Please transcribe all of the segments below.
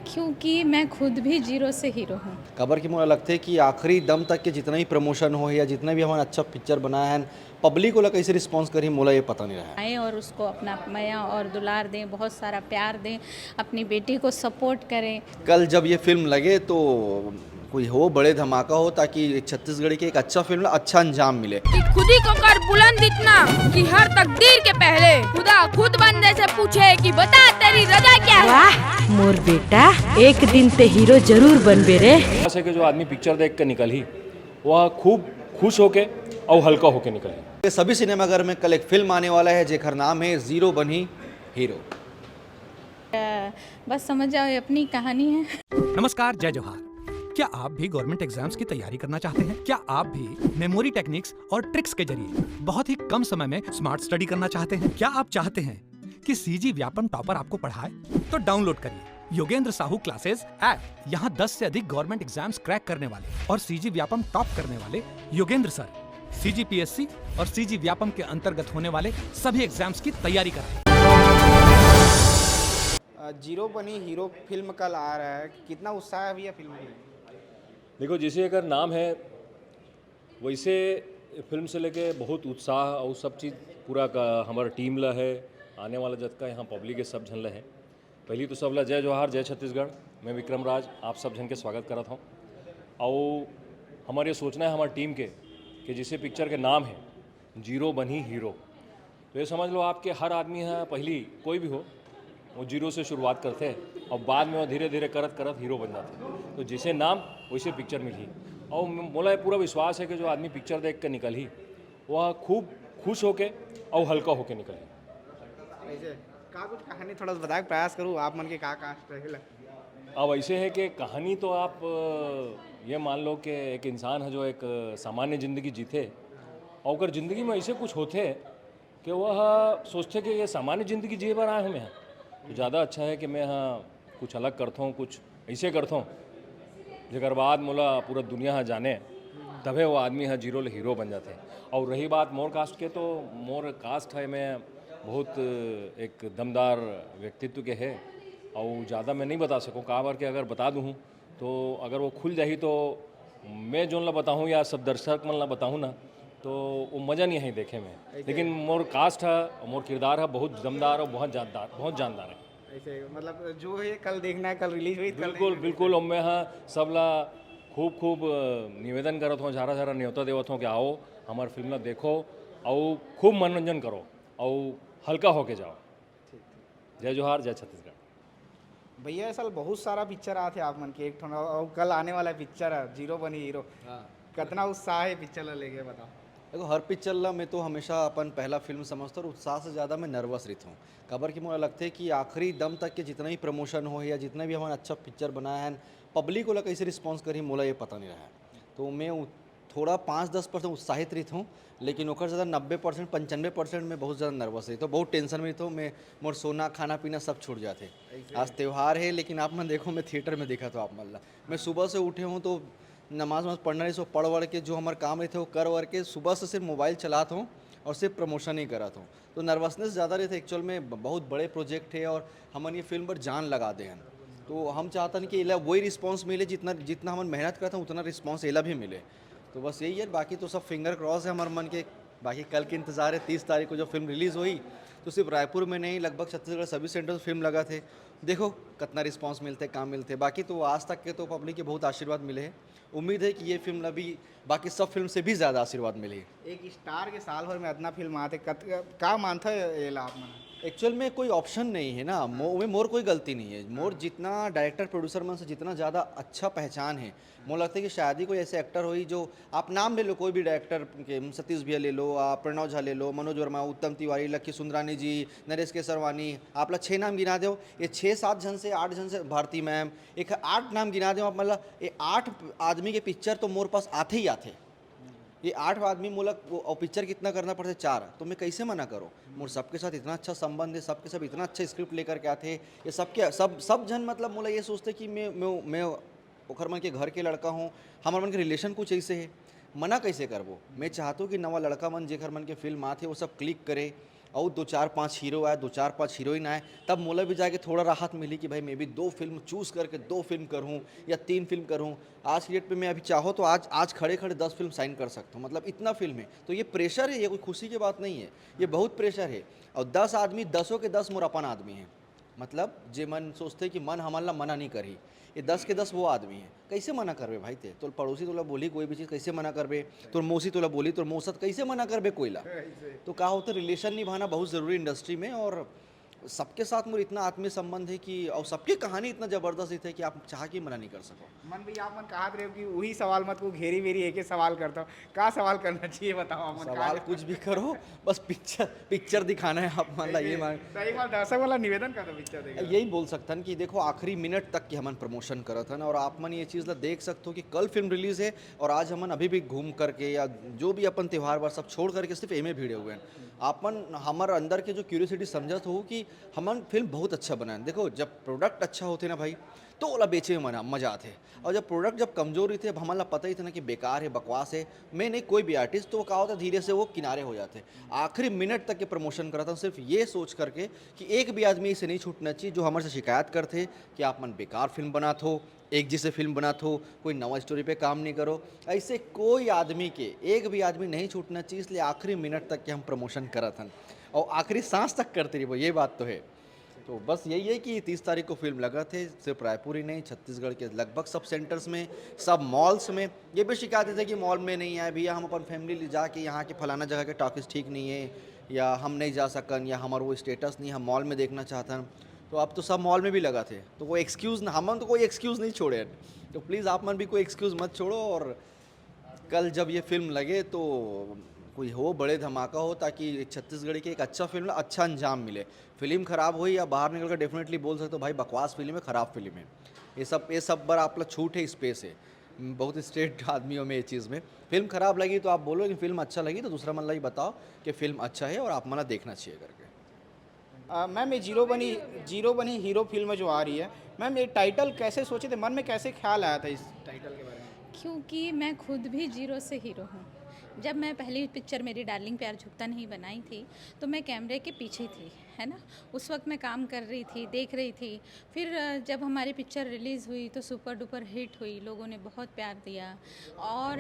क्योंकि मैं खुद भी जीरो से हीरो हूँ। खबर की मुझे लगता है कि आखिरी दम तक के जितना ही प्रमोशन हो या जितना भी हमारा अच्छा पिक्चर बनाया है पब्लिक को कैसे रिस्पॉन्स करी मोला ये पता नहीं रहा है। आएँ और उसको अपना माया और दुलार दें, बहुत सारा प्यार दें, अपनी बेटी को सपोर्ट करें। कल जब ये फिल्म लगे तो कोई हो बड़े धमाका हो ताकि छत्तीसगढ़ की एक अच्छा फिल्म अच्छा अंजाम मिले। कि खुदी को कर बुलंद इतना कि हर तकदीर के पहले खुदा खुद बंदे से पूछे कि बता तेरी रजा क्या है। वाह मोर बेटा, एक दिन ते हीरो जरूर बनबे रे। ऐसे कि जो आदमी पिक्चर देख कर निकल ही वह खूब खुश होके और हल्का होके निकले। ये सभी सिनेमाघर में कल एक फिल्म आने वाला है जेकर नाम है जीरो बनी हीरो। बस समझ जाओ ये अपनी कहानी है। नमस्कार, जय जोहार। क्या आप भी गवर्नमेंट एग्जाम्स की तैयारी करना चाहते हैं? क्या आप भी मेमोरी टेक्निक्स और ट्रिक्स के जरिए बहुत ही कम समय में स्मार्ट स्टडी करना चाहते हैं? क्या आप चाहते हैं कि सीजी व्यापम टॉपर आपको पढ़ाए? तो डाउनलोड करिए योगेंद्र साहू क्लासेस ऐप। यहाँ 10 से अधिक गवर्नमेंट एग्जाम्स क्रैक करने वाले और सीजी व्यापम टॉप करने वाले योगेंद्र सर CGPSC और सीजी व्यापम के अंतर्गत होने वाले सभी एग्जाम्स की तैयारी कराएं। जीरो बनी हीरो फिल्म कल आ रहा है, कितना उत्साह है भैया फिल्म के लिए? देखो, जैसे अगर नाम है वैसे फिल्म से लेके बहुत उत्साह और सब चीज़ पूरा का हमारा टीम ला है। आने वाला जत का यहाँ पब्लिक के सब झन ला है। पहली तो सब ला जय जोहार, जय छत्तीसगढ़। मैं विक्रम राज आप सब झन के स्वागत करता हूँ। और हमारे ये सोचना है हमारी टीम के कि जिसे पिक्चर के नाम है जीरो बनी हीरो, तो ये समझ लो आपके हर आदमी है पहली कोई भी हो वो जीरो से शुरुआत करते हैं और बाद में वो धीरे धीरे करत करत हीरो बन जाते हैं। तो जिसे नाम वैसे पिक्चर मिली और मोला ये पूरा विश्वास है कि जो आदमी पिक्चर देख कर निकल ही वह खूब खुश होके और हल्का होके निकले। ऐसे का कुछ कहानी थोड़ा सा बताए प्रयास करूँ आप मन के का रहेला? अब ऐसे है कि कहानी तो आप ये मान लो कि एक इंसान है जो एक सामान्य ज़िंदगी जीते और अगर ज़िंदगी में ऐसे कुछ होते कि वह सोचते कि ये सामान्य ज़िंदगी जिए बार आए हमें यहाँ, तो ज़्यादा अच्छा है कि मैं यहाँ कुछ अलग करता हूँ, कुछ ऐसे करता हूँ जेकर बाद मोला पूरा दुनिया यहाँ जाने, तभी वो आदमी यहाँ जीरो हीरो बन जाते हैं। और रही बात मोर कास्ट के, तो मोर कास्ट है मैं बहुत एक दमदार व्यक्तित्व के है और ज़्यादा मैं नहीं बता सकूँ का बार के अगर बता दूँ तो अगर वो खुल जाही तो मैं जोन ला बताऊँ या सब दर्शक मन ला बताऊँ ना तो वो मज़ा नहीं है देखे में। लेकिन मोर कास्ट है, मोर किरदार है बहुत दमदार और बहुत जानदार है। ऐसे मतलब जो है कल देखना है, कल रिलीज हुई, बिल्कुल बिल्कुल। और मैं हाँ सबला खूब खूब निवेदन करत हूँ, झारा झारा न्योता देवत हूँ कि आओ हमारे फिल्म ला देखो और खूब मनोरंजन करो और हल्का होके जाओ। जय जोहार, जय छत्तीसगढ़। भैया साल बहुत सारा पिक्चर आते आप मन के, एक ठो और कल आने वाला पिक्चर है जीरो बनी हीरो। कितना उत्साह है पिक्चर ला लेके बताओ? देखो हर पिक्चर ला मैं तो हमेशा अपन पहला फिल्म समझता हूँ, उत्साह से ज़्यादा मैं नर्वस रहता हूँ। खबर की मुझे लगता है कि आखिरी दम तक के जितना ही प्रमोशन हो या जितना भी हमारा अच्छा पिक्चर बनाया है पब्लिक को कैसे रिस्पॉन्स करी मोला ये पता नहीं रहा है। तो मैं थोड़ा 5-10% उत्साहित रहता हूँ, लेकिन ओकर ज़्यादा 90% 95% में बहुत ज़्यादा नर्वस रहता हूँ, बहुत टेंशन में रहता हूँ। मैं मोर सोना खाना पीना सब छूट जाते। आज त्यौहार है लेकिन आप मन देखो मैं थिएटर में देखा था आप मन ला। मैं सुबह से उठे हूँ तो नमाज पढ़ना रही, सो पढ़ वढ़ के जो हमारे काम रहते वो कर वर के सुबह से सिर्फ मोबाइल चलाता हूँ और सिर्फ प्रमोशन ही कराता हूँ। तो नर्वसनेस ज़्यादा रहता है। एक्चुअल में बहुत बड़े प्रोजेक्ट है और हमन ये फिल्म पर जान लगा दे हैं, तो हम चाहते हैं कि एला वही रिस्पॉन्स मिले जितना जितना हम मेहनत करते हैं उतना रिस्पॉन्स एला भी मिले। तो बस यही है, बाकी तो सब फिंगर क्रॉस है हमारे मन के। बाकी कल के इंतज़ार है 30 तारीख को जो फिल्म रिलीज़ हुई, तो सिर्फ रायपुर में नहीं लगभग छत्तीसगढ़ सभी सेंटर फिल्म लगा थे। देखो कितना रिस्पांस मिलते काम मिलते। बाकी तो आज तक के तो पब्लिक के बहुत आशीर्वाद मिले हैं। उम्मीद है कि ये फिल्म अभी बाकी सब फिल्म से भी ज़्यादा आशीर्वाद मिले। एक स्टार के साल भर में इतना फिल्म आते का मानता है ये ला आप मन? एक्चुअल में कोई ऑप्शन नहीं है ना, मोर कोई गलती नहीं है। मोर जितना डायरेक्टर प्रोड्यूसर में से जितना ज़्यादा अच्छा पहचान है, मोर लगता है कि शायद ही कोई ऐसे एक्टर हुई जो आप नाम ले लो कोई भी डायरेक्टर के, सतीश भैया ले लो, आप प्रणव झा ले लो, मनोज वर्मा, उत्तम तिवारी, लक्की सुंदरानी जी, नरेश केसरवानी, आप ला 6 नाम गिना दो। ये 6-7 जन से 8 जन से भारती मैम, एक 8 नाम गिना दो आप, मतलब ये 8 आदमी के पिक्चर तो मोर पास आते ही आते। ये 8 आदमी मूलक और पिक्चर कितना करना पड़ता है 4, तो मैं कैसे मना करूँ? मोर सबके साथ इतना अच्छा संबंध है, सबके सब इतना अच्छा स्क्रिप्ट लेकर के आते हैं। ये सबके सब जन मतलब मोला ये सोचते कि मैं ओखर मन के घर के लड़का हूँ, हमार मन के रिलेशन कुछ ऐसे है, मना कैसे करबो? मैं चाहता हूँ कि नवा लड़का मन जेखर मन के फिल्म आते वो सब क्लिक करे और 2-4-5 हीरो आए, 2-4-5 हीरोइन आए, तब मोला भी जाके थोड़ा राहत मिली कि भाई मैं भी 2 फिल्म चूज़ करके 2 फिल्म करूँ या 3 फिल्म करूँ। आज की डेट पे मैं अभी चाहो तो आज खड़े-खड़े 10 फिल्म साइन कर सकता हूँ, मतलब इतना फिल्म है। तो ये प्रेशर है, ये कोई खुशी की बात नहीं है, ये बहुत प्रेशर है। और 10 आदमी 10 के 10 मोर अपन आदमी हैं, मतलब जे मन सोचते कि मन हमारे ला मना नहीं करी, ये 10 के 10 वो आदमी हैं। कैसे मना करबे भाई ते? तो पड़ोसी तोला बोली कोई भी चीज़ कैसे मना करबे? तोर मौसी तोला बोली, तोर मौसत कैसे मना करबे कोई ला? तो का होता है, रिलेशन निभाना बहुत ज़रूरी इंडस्ट्री में। और सबके साथ मोर इतना आत्मीय संबंध है कि, और सबकी कहानी इतना ज़बरदस्त है कि आप चाह के मना नहीं कर सको। मन भैया आप मन कहा रहे हो कि वही सवाल मत को घेरी मेरी एक ही सवाल करता हूँ, क्या सवाल करना चाहिए बताओ आप मन सवाल कुछ भी करो, बस पिक्चर दिखाना है आप मान ला, ये मान सही बात दर्शक वाला निवेदन कर दो पिक्चर देख यही बोल सकतन कि देखो आखिरी मिनट तक की हमन प्रमोशन करत हन, और आप मन ये चीज़ ला देख सकते हो कि कल फिल्म रिलीज है और आज हमन अभी भी घूम करके या जो भी अपन त्यौहार बार सब छोड़ करके सिर्फ एमे भिड़े हुए हैं। आपन हमार अंदर के जो क्यूरियोसिटी समझत हो कि हमन फिल्म बहुत अच्छा बनाए। देखो जब प्रोडक्ट अच्छा होते ना भाई तो ओला बेचे में मजा आते, और जब प्रोडक्ट जब कमजोरी थे, अब हमारा पता ही था ना कि बेकार है, बकवास है, मैं नहीं कोई भी आर्टिस्ट, तो वो कहा होता धीरे से वो किनारे हो जाते। आखिरी मिनट तक के प्रमोशन करा था सिर्फ ये सोच करके कि एक भी आदमी इसे नहीं छूटना चाहिए जो हमारे से शिकायत करते कि आप मन बेकार फिल्म बनाते हो, एक जैसे फिल्म बनाते हो, कोई नवा स्टोरी पे काम नहीं करो। ऐसे कोई आदमी के एक भी आदमी नहीं छूटना चाहिए, इसलिए आखिरी मिनट तक के हम प्रमोशन करा था और आखिरी सांस तक करते रही, वो ये बात तो है। तो बस यही है कि 30 तारीख को फिल्म लगा थे, सिर्फ रायपुर ही नहीं छत्तीसगढ़ के लगभग सब सेंटर्स में, सब मॉल्स में। ये भी शिकायतें थे कि मॉल में नहीं आए भैया, हम अपन फैमिली ले जाके यहाँ के फलाना जगह के टॉकीज ठीक नहीं है, या हम नहीं जा सकन, या हमारा वो स्टेटस नहीं, हम मॉल में देखना चाहता। तो अब तो सब मॉल में भी लगा थे, तो वो एक्सक्यूज़, हम तो कोई एक्सक्यूज़ नहीं छोड़े। तो प्लीज़ आप मन भी कोई एक्सक्यूज़ मत छोड़ो, और कल जब ये फिल्म लगे तो कोई हो बड़े धमाका हो, ताकि छत्तीसगढ़ की एक अच्छा फिल्म अच्छा अंजाम मिले। फिल्म ख़राब हुई या बाहर निकल कर डेफिनेटली बोल सकते हो भाई बकवास फिल्म है, ख़राब फिल्म है। ये सब बार आप लोग छूट है, स्पेस है बहुत स्ट्रेट आदमियों में। ये चीज़ में फिल्म ख़राब लगी तो आप बोलो कि फिल्म अच्छा लगी, तो दूसरा मन लगी बताओ कि फिल्म अच्छा है और आप मना देखना चाहिए करके। मैम ये जीरो बनी हीरो फिल्म जो आ रही है, मैम ये टाइटल कैसे सोचे थे, मन में कैसे ख्याल आया था इस टाइटल के बारे में? क्योंकि मैं खुद भी जीरो से हीरो हूँ। जब मैं पहली पिक्चर मेरी डार्लिंग प्यार झुकता नहीं बनाई थी, तो मैं कैमरे के पीछे थी, है ना। उस वक्त मैं काम कर रही थी, देख रही थी। फिर जब हमारी पिक्चर रिलीज़ हुई तो सुपर डुपर हिट हुई, लोगों ने बहुत प्यार दिया। और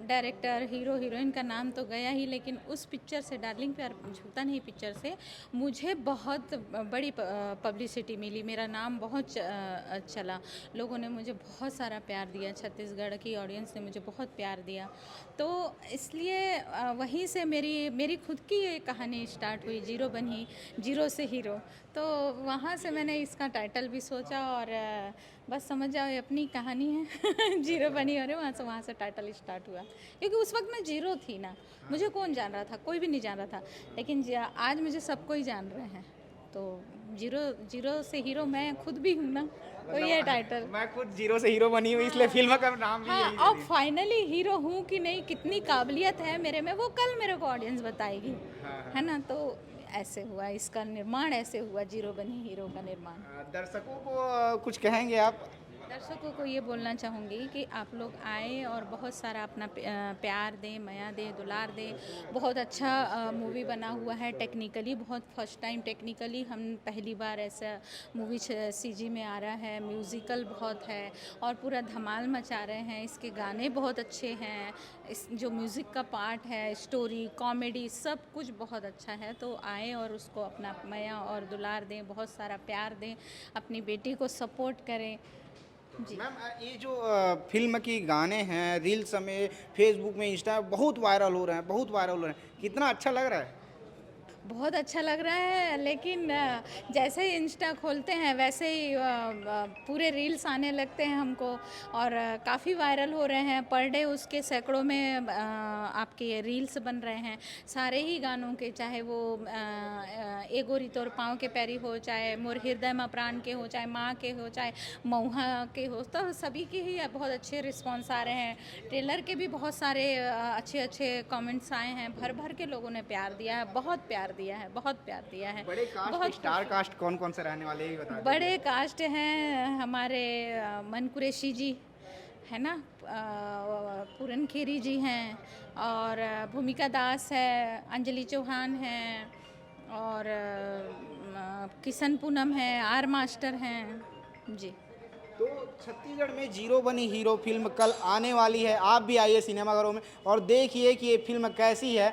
डायरेक्टर, हीरो हीरोइन का नाम तो गया ही, लेकिन उस पिक्चर से, डार्लिंग प्यार झुकता नहीं पिक्चर से, मुझे बहुत बड़ी पब्लिसिटी मिली, मेरा नाम बहुत चला, लोगों ने मुझे बहुत सारा प्यार दिया, छत्तीसगढ़ की ऑडियंस ने मुझे बहुत प्यार दिया। तो इसलिए वहीं से मेरी खुद की ये कहानी स्टार्ट हुई, जीरो बनी जीरो से हीरो। तो वहाँ से मैंने इसका टाइटल भी सोचा, और बस समझ जाओ ये अपनी कहानी है जीरो बनी, और वहाँ से टाइटल स्टार्ट हुआ। क्योंकि उस वक्त मैं जीरो थी ना, मुझे कौन जान रहा था, कोई भी नहीं जान रहा था, लेकिन आज मुझे सबको ही जान रहे हैं। तो जीरो से हीरो मैं खुद भी हूँ ना, तो ये टाइटल। मैं खुद जीरो से हीरो बनी हुई, इसलिए फिल्म का नाम भी हाँ, यही अब फाइनली हीरो हूँ कि नहीं, कितनी काबिलियत है मेरे में, वो कल मेरे को ऑडियंस बताएगी, है ना। तो ऐसे हुआ इसका निर्माण, ऐसे हुआ जीरो बनी हीरो का निर्माण। दर्शकों को कुछ कहेंगे आप? दर्शकों को ये बोलना चाहूँगी कि आप लोग आए और बहुत सारा अपना प्यार दें, माया दें, दुलार दें। बहुत अच्छा मूवी बना हुआ है, टेक्निकली बहुत फर्स्ट टाइम टेक्निकली हम पहली बार ऐसा मूवी सीजी में आ रहा है, म्यूज़िकल बहुत है और पूरा धमाल मचा रहे हैं। इसके गाने बहुत अच्छे हैं, इस जो म्यूज़िक का पार्ट है, स्टोरी, कॉमेडी, सब कुछ बहुत अच्छा है। तो आए और उसको अपना माया और दुलार दें, बहुत सारा प्यार दें, अपनी बेटी को सपोर्ट करें। मैम ये जो फिल्म की गाने हैं, रील्स में, फेसबुक में, इंस्टा बहुत वायरल हो रहे हैं, कितना अच्छा लग रहा है? बहुत अच्छा लग रहा है, लेकिन जैसे ही इंस्टा खोलते हैं वैसे ही पूरे रील्स आने लगते हैं हमको, और काफ़ी वायरल हो रहे हैं। पर डे उसके सैकड़ों में आपके रील्स बन रहे हैं, सारे ही गानों के, चाहे वो ए गोरी तोर पाँव के पैरी हो, चाहे मोर हृदय में प्राण के हो, चाहे माँ के हो, चाहे मऊहा के हो, तो सभी के ही बहुत अच्छे रिस्पॉन्स आ रहे हैं। ट्रेलर के भी बहुत सारे अच्छे कमेंट्स आए हैं, भर भर के लोगों ने प्यार दिया है, बहुत प्यार दिया है। बड़े कास्ट, स्टार कास्ट कौन कौन से रहने वाले हैं बता दीजिए। बड़े कास्ट हैं हमारे मन कुरैशी जी है ना, पूरन खेरी जी हैं और भूमिका दास है, अंजलि चौहान हैं और किशन पूनम है, आर मास्टर हैं जी। तो छत्तीसगढ़ में जीरो बनी हीरो फिल्म कल आने वाली है, आप भी आइए सिनेमाघरों में और देखिए कि ये फिल्म कैसी है।